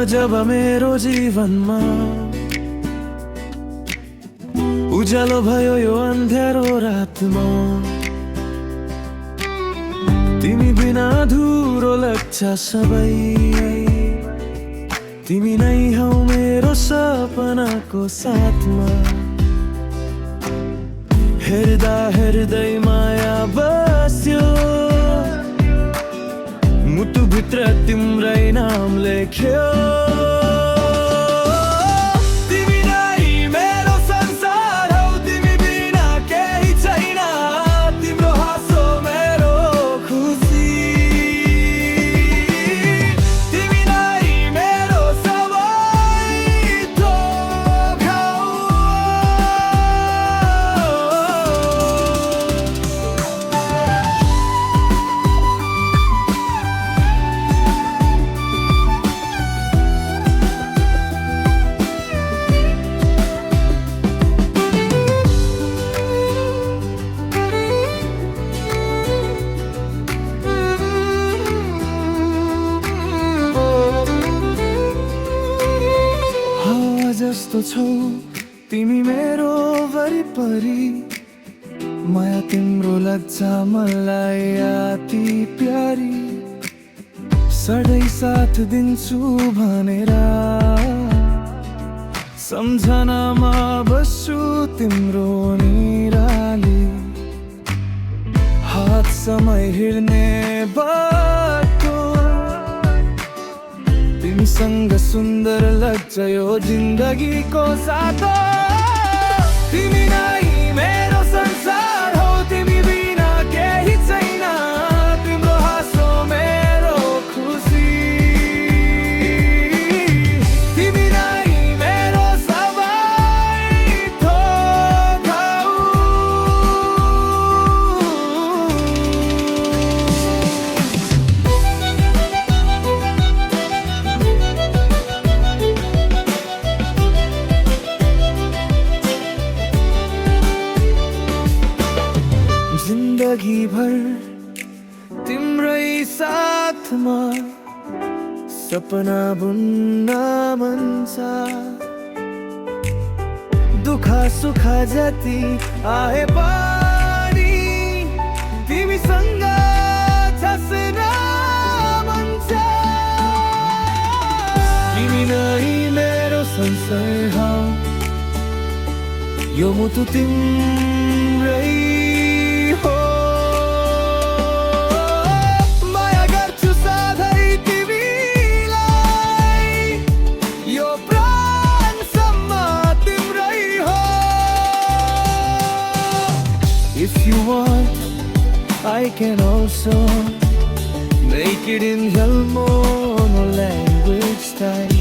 जब मेरो जीवनमा उज्यालो भयो यो अन्ध्यारो रातमा। तिमी बिना धुरो लाग्छ सबै, तिमी नै हौ मेरो सपनाको साथमा। हेर्दा हेर्दै माया बस्यो, मुटुभित्र तिम्रै नाम लेख्यो। तिमी नै मेरो संसार हौ, तिमी बिना केही छैन, तिम्रो हाँसो मेरो खुसी। तिमी नै मेरो सबै थोक हौ। जस्तो छौ तिमी मेरो वरिपरि, माया तिम्रो लाग्छ मलाई अति प्यारी। सधैँ साथ दिन्छु भनेर सम्झनामा बस्छु तिम्रो निराली। हात समय हिँड्ने बाटो, तिमीसँग सुन्दर लाग्छ यो जिन्दगीको साथो। तिमी नै मेरो संसार हौ, तिमी बिना केही छैन, तिम्रो हाँसो मेरो खुसी। तिमी नै मेरो सबै थोक हौ। जिन्दगी भर तिम्रै साथमा सपना बुन्न मन छ। दुःख सुख जति आए पनि तिमीसँग झस्न मन छ। तिमी नै मेरो संसार हौ, यो मुटु तिम्रै हो। माया गर्छु सधैँ तिमीलाई, यो प्राणसम्म तिम्रै हो। If you want, I can also make it in Jalmono language style.